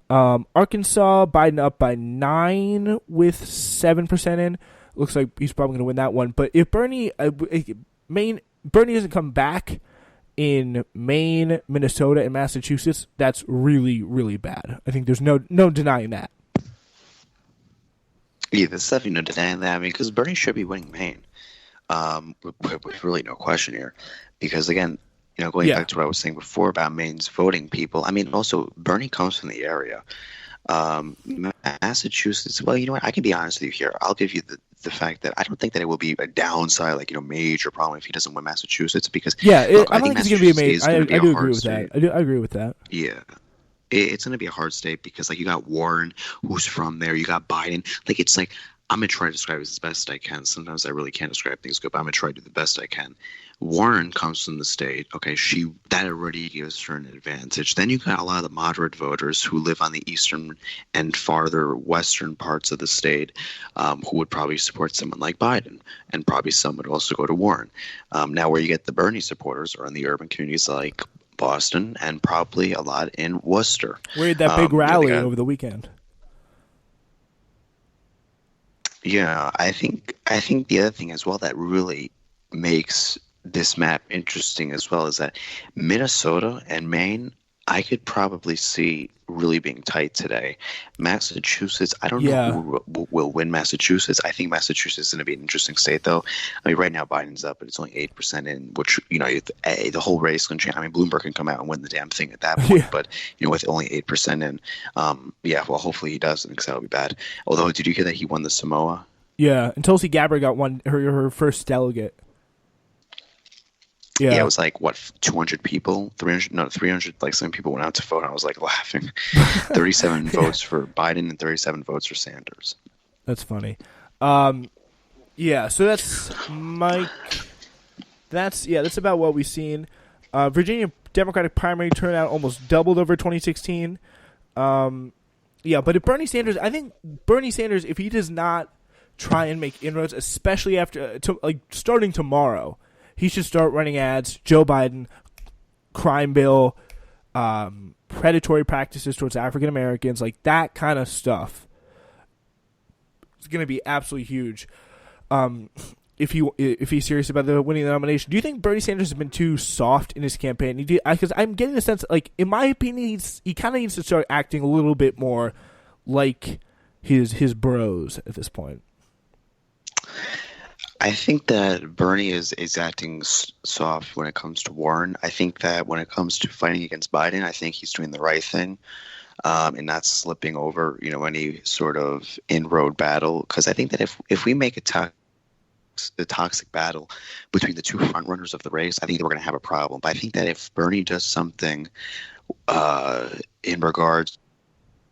Arkansas, Biden up by 9 with 7% in. Looks like he's probably going to win that one. But if Bernie doesn't come back in Maine, Minnesota, and Massachusetts, that's really, really bad. I think there's no denying that. Yeah, there's definitely no denying that. I mean, because Bernie should be winning Maine, with really no question here. Because again, going back to what I was saying before about Maine's voting people. I mean, also Bernie comes from the area. Massachusetts. Well, you know what? I can be honest with you here. I'll give you the fact that I don't think that it will be a downside, like major problem if he doesn't win Massachusetts. Because I don't I think think it's going to be Massachusetts amazing. I do agree with state. that. I agree with that. Yeah. It's going to be a hard state because, like, you got Warren, who's from there. You got Biden. Like, it's like, I'm going to try to describe it as best I can. Sometimes I really can't describe things good, but I'm going to try to do the best I can. Warren comes from the state. Okay, that already gives her an advantage. Then you got a lot of the moderate voters who live on the eastern and farther western parts of the state, who would probably support someone like Biden, and probably some would also go to Warren. Now, where you get the Bernie supporters are in the urban communities like Boston, and probably a lot in Worcester. We had that big rally over the weekend. Yeah, I think the other thing as well that really makes this map interesting as well is that Minnesota and Maine, I could probably see really being tight today. Massachusetts, I don't know who will win Massachusetts. I think Massachusetts is going to be an interesting state, though. I mean, right now Biden's up, but it's only 8% in, which, the whole race can change. I mean, Bloomberg can come out and win the damn thing at that point, but, with only 8% in, well, hopefully he doesn't, because that would be bad. Although, did you hear that he won the Samoa? Yeah, and Tulsi Gabbard got her first delegate. Yeah, it was like, 200 people? 300, like, some people went out to vote, and I was, like, laughing. 37 votes for Biden and 37 votes for Sanders. That's funny. So that's that's about what we've seen. Virginia Democratic primary turnout almost doubled over 2016. But if Bernie Sanders, I think Bernie Sanders, if he does not try and make inroads, especially after, starting tomorrow, he should start running ads. Joe Biden, crime bill, predatory practices towards African Americans, like that kind of stuff. It's going to be absolutely huge. If he's serious about winning the nomination, do you think Bernie Sanders has been too soft in his campaign? Because I'm getting the sense, like, in my opinion, he kind of needs to start acting a little bit more like his bros at this point. I think that Bernie is acting soft when it comes to Warren. I think that when it comes to fighting against Biden, I think he's doing the right thing, and not slipping over, any sort of inroad battle. Because I think that if we make the toxic battle between the two front runners of the race, I think that we're going to have a problem. But I think that if Bernie does something in regards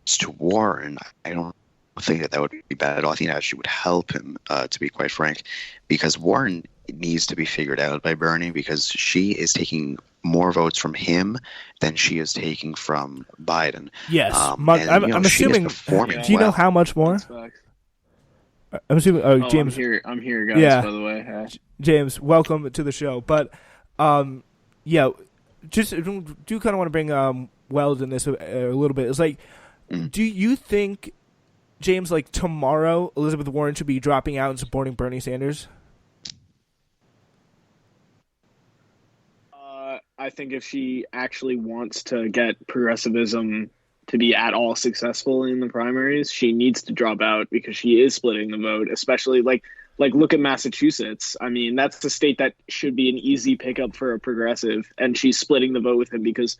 to Warren, I don't think that would be bad at all. I think that actually would help him, to be quite frank, because Warren needs to be figured out by Bernie, because she is taking more votes from him than she is taking from Biden. Yes, I'm assuming. Do you know how much more? I'm assuming. James, I'm here, guys. By the way, hi. James, welcome to the show. But, just do kind of want to bring Wells in this a little bit. It's like, do you think, James, like tomorrow, Elizabeth Warren should be dropping out and supporting Bernie Sanders? I think if she actually wants to get progressivism to be at all successful in the primaries, she needs to drop out, because she is splitting the vote, especially like look at Massachusetts. I mean, that's the state that should be an easy pickup for a progressive, and she's splitting the vote with him because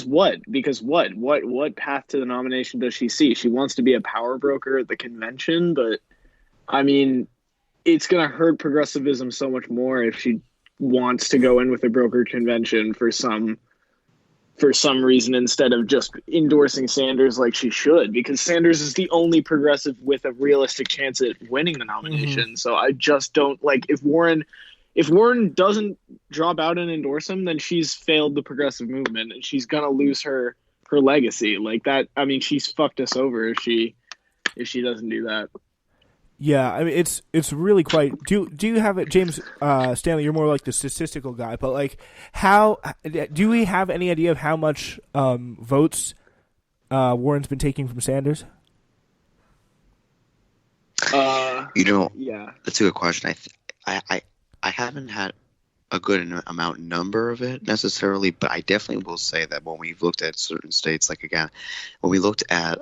what? Because what path to the nomination does she see? She wants to be a power broker at the convention, but I mean, it's going to hurt progressivism so much more if she wants to go in with a broker convention for some reason instead of just endorsing Sanders like she should, because Sanders is the only progressive with a realistic chance at winning the nomination. Mm-hmm. So I just don't like, if Warren doesn't drop out and endorse him, then she's failed the progressive movement, and she's gonna lose her legacy like that. I mean, she's fucked us over if she doesn't do that. Yeah, I mean, it's really quite. Do you have it, James Stanley? You're more like the statistical guy, but like, how do we have any idea of how much votes Warren's been taking from Sanders? Yeah. That's a good question. I haven't had a good amount number of it necessarily, but I definitely will say that when we've looked at certain states, like again, when we looked at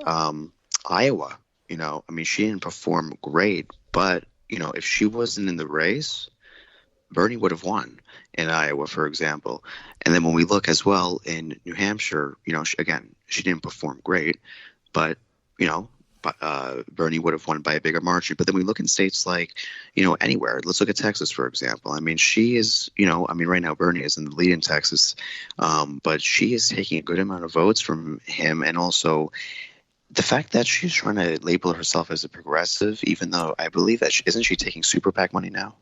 Iowa, I mean, she didn't perform great, but if she wasn't in the race, Bernie would have won in Iowa, for example. And then when we look as well in New Hampshire, she didn't perform great, but Bernie would have won by a bigger margin. But then we look in states like, anywhere. Let's look at Texas, for example. I mean, she is, right now Bernie is in the lead in Texas, but she is taking a good amount of votes from him. And also the fact that she's trying to label herself as a progressive, even though I believe that isn't she taking super PAC money now?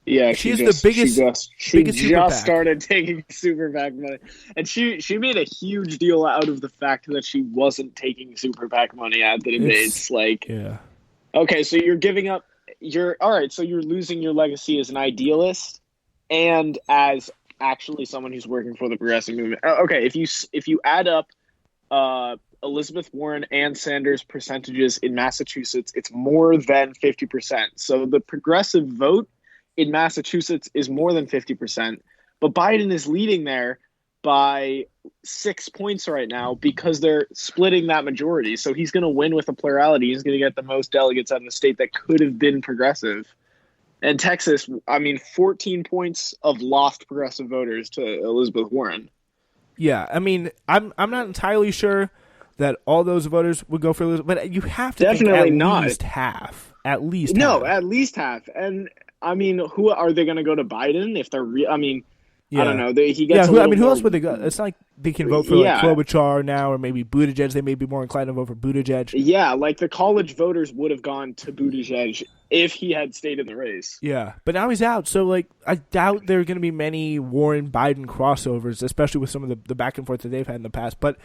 Yeah, she's the biggest. She biggest just started taking super PAC money, and she made a huge deal out of the fact that she wasn't taking super PAC money at the debates. Yeah. Okay, so you're giving up. So you're losing your legacy as an idealist, and as actually someone who's working for the progressive movement. Okay, if you add up Elizabeth Warren and Sanders' percentages in Massachusetts, it's more than 50%. So the progressive vote in Massachusetts is more than 50%, but Biden is leading there by 6 points right now because they're splitting that majority. So he's going to win with a plurality. He's going to get the most delegates out of the state that could have been progressive. And Texas, 14 points of lost progressive voters to Elizabeth Warren. Yeah, I mean, I'm not entirely sure that all those voters would go for Elizabeth, but you have to Definitely think not. least half. At least No, half. at least half. And who are they going to go to Biden if they're Yeah. I don't know. He gets. Who else would they go? It's not like they can vote for Yeah. Klobuchar now, or maybe Buttigieg. They may be more inclined to vote for Buttigieg. Yeah, like the college voters would have gone to Buttigieg if he had stayed in the race. Yeah, but now he's out, so I doubt there are going to be many Warren Biden crossovers, especially with some of the back and forth that they've had in the past. But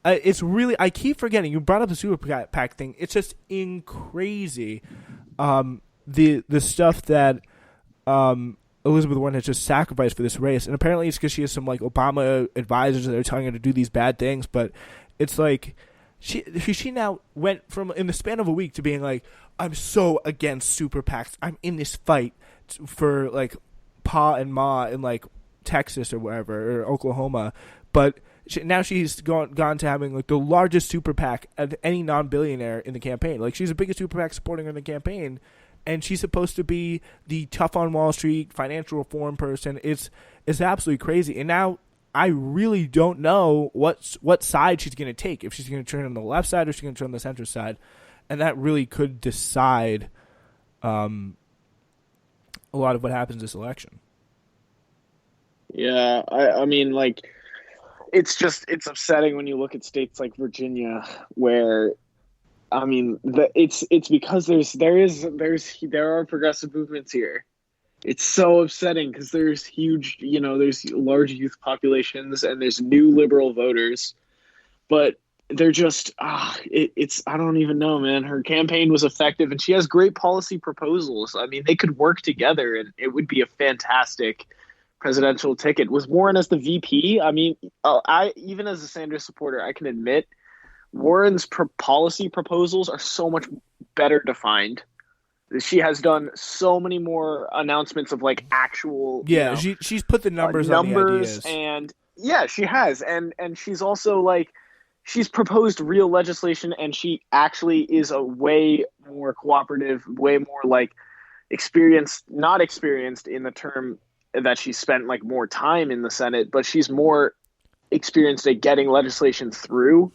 it's really, I keep forgetting. You brought up the super PAC thing. It's just crazy. The stuff that Elizabeth Warren has just sacrificed for this race, and apparently it's because she has some Obama advisors that are telling her to do these bad things. But it's like she now went from in the span of a week to being like, I'm so against super PACs. I'm in this fight for Pa and Ma in Texas or wherever or Oklahoma, but now she's gone to having the largest super PAC of any non-billionaire in the campaign. She's the biggest super PAC supporting her in the campaign. And she's supposed to be the tough on Wall Street financial reform person. It's absolutely crazy. And now I really don't know what side she's going to take. If she's going to turn on the left side or she's going to turn on the center side, and that really could decide a lot of what happens this election. Yeah, it's upsetting when you look at states like Virginia where. It's because there are progressive movements here. It's so upsetting because there's huge, there's large youth populations and there's new liberal voters, but they're just it's I don't even know, man. Her campaign was effective and she has great policy proposals. They could work together and it would be a fantastic presidential ticket. With Warren as the VP, I even as a Sanders supporter, I can admit Warren's policy proposals are so much better defined. She has done so many more announcements of actual. Yeah, she's put the numbers on the ideas. And yeah, she has, and she's also she's proposed real legislation, and she actually is a way more cooperative, way more not experienced in the term that she spent more time in the Senate, but she's more experienced at getting legislation through.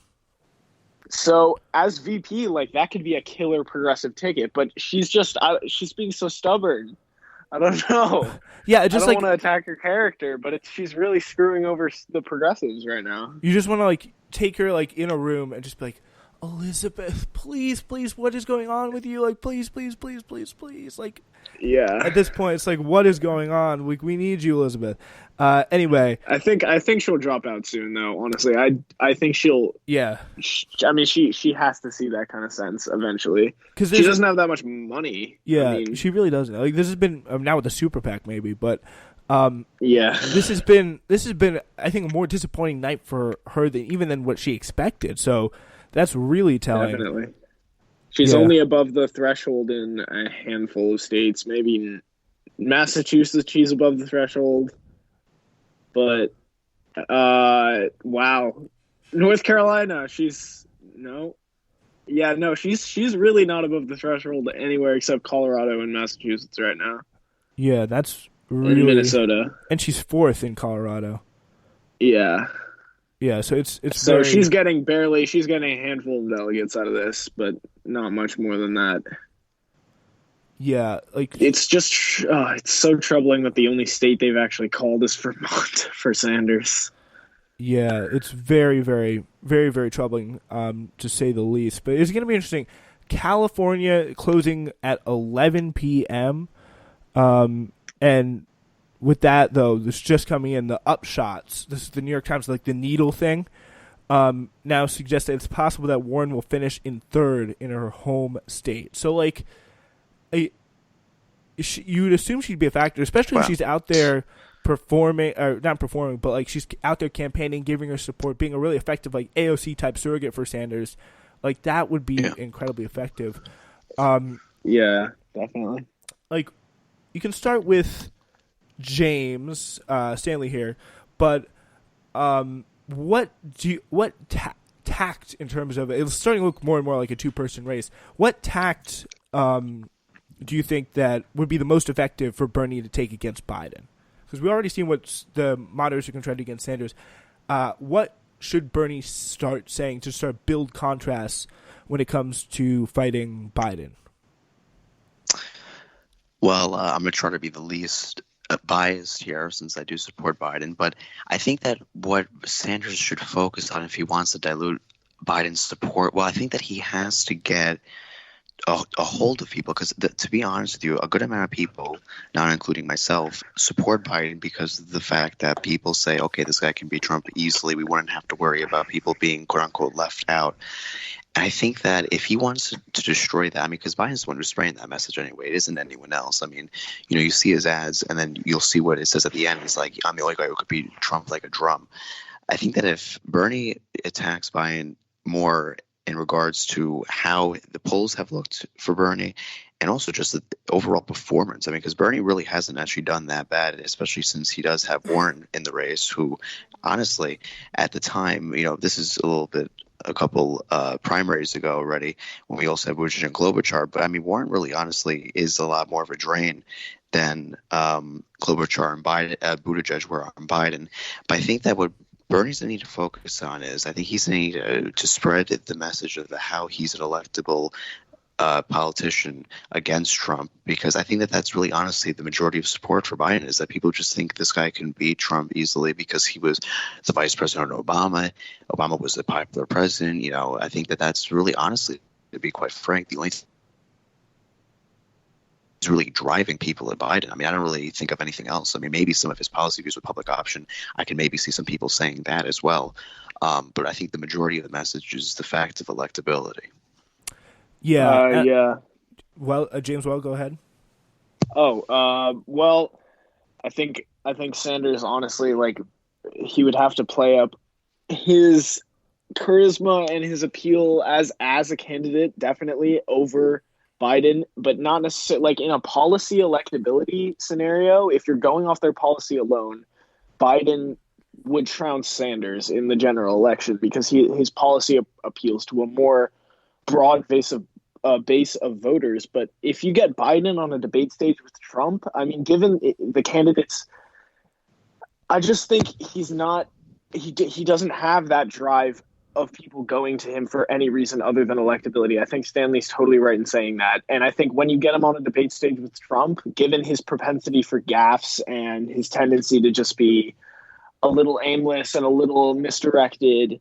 So as VP, that could be a killer progressive ticket, but she's being so stubborn. I don't know. Yeah, I don't want to attack her character, but she's really screwing over the progressives right now. You just want to take her in a room and just be like, Elizabeth, please, what is going on with you? Please, please, please, please, please. Yeah. At this point, it's what is going on? We need you, Elizabeth. Anyway, I think she'll drop out soon, though. Honestly, I think she'll. Yeah. She has to see that kind of sense eventually because she doesn't have that much money. Yeah, she really doesn't. This has been now with the super PAC maybe, but yeah, this has been I think a more disappointing night for her than what she expected. So That's really telling. Definitely. She's Yeah. only above the threshold in a handful of states. Maybe in Massachusetts, she's above the threshold. But wow, North Carolina, she's no, yeah, no, she's really not above the threshold anywhere except Colorado and Massachusetts right now, Yeah, that's and really, Minnesota. and she's fourth in Colorado. Yeah, Yeah, so it's so very, she's getting a handful of delegates out of this, but not much more than that. yeah, like It's just it's so troubling that the only state they've actually called is Vermont for Sanders. yeah, it's very, very, very, very troubling, to say the least. But it's going to be interesting. California closing at 11 p.m. And with that though, this just coming in the upshots. This is the New York Times, like the needle thing. Now suggests that it's possible that Warren will finish in third in her home state. So like, you would assume she'd be a factor, especially if Wow. she's out there performing, or not performing, but like she's out there campaigning, giving her support, being a really effective like AOC type surrogate for Sanders. Like that would be Yeah. incredibly effective. Yeah, definitely. Like you can start with James Stanley here, but tact in terms of it's starting to look more and more like a two-person race. What tact do you think that would be the most effective for Bernie to take against Biden? Because we've already seen what the moderates are going to try to do against Sanders. What should Bernie start saying to start build contrasts when it comes to fighting Biden? Well, I'm going to try to be the least biased here since I do support Biden. But I think that what Sanders should focus on if he wants to dilute Biden's support, well, I think that he has to get a hold of people because, to be honest with you, a good amount of people, not including myself, support Biden because of the fact that people say, okay, this guy can beat Trump easily. We wouldn't have to worry about people being, quote unquote, left out. And I think that if he wants to destroy that, I mean, because Biden's the one who's spreading that message anyway, it isn't anyone else. I mean, you see his ads and then you'll see what it says at the end. He's like, I'm the only guy who could beat Trump like a drum. I think that if Bernie attacks Biden more in regards to how the polls have looked for Bernie and also just the overall performance. I mean, because Bernie really hasn't actually done that bad, especially since he does have Warren in the race, who honestly, at the time, this is a couple primaries ago already when we also had Buttigieg and Klobuchar. But I mean, Warren really honestly is a lot more of a drain than Klobuchar and Buttigieg were on Biden. But I think that what Bernie's going to need to focus on is I think he's going to need to spread the message of how he's an electable politician against Trump, because I think that that's really honestly the majority of support for Biden is that people just think this guy can beat Trump easily because he was the vice president of Obama. Obama was a popular president. I think that that's really honestly, to be quite frank, the only thing is really driving people at Biden. I mean, I don't really think of anything else. I mean, maybe some of his policy views with public option, I can maybe see some people saying that as well. But I think the majority of the message is the fact of electability. Yeah. Yeah. Well, James, go ahead. Well, I think Sanders honestly, like, he would have to play up his charisma and his appeal as a candidate, definitely over Biden, but not necessarily like in a policy electability scenario. If you're going off their policy alone, Biden would trounce Sanders in the general election because his policy appeals to a more broad base of voters. But if you get Biden on a debate stage with Trump, I mean, given the candidates, I just think he's not. He doesn't have that drive of people going to him for any reason other than electability. I think Stanley's totally right in saying that. And I think when you get him on a debate stage with Trump, given his propensity for gaffes and his tendency to just be a little aimless and a little misdirected,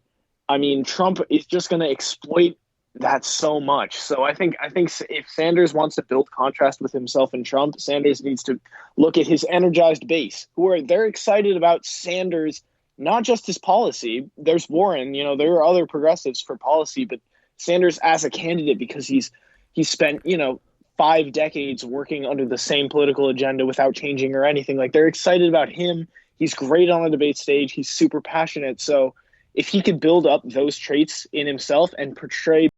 I mean, Trump is just going to exploit that so much. So I think if Sanders wants to build contrast with himself and Trump, Sanders needs to look at his energized base, they're excited about Sanders, not just his policy. There's Warren, there are other progressives for policy, but Sanders as a candidate, because he's spent, 5 decades working under the same political agenda without changing or anything. Like, they're excited about him. He's great on the debate stage. He's super passionate. So if he could build up those traits in himself and portray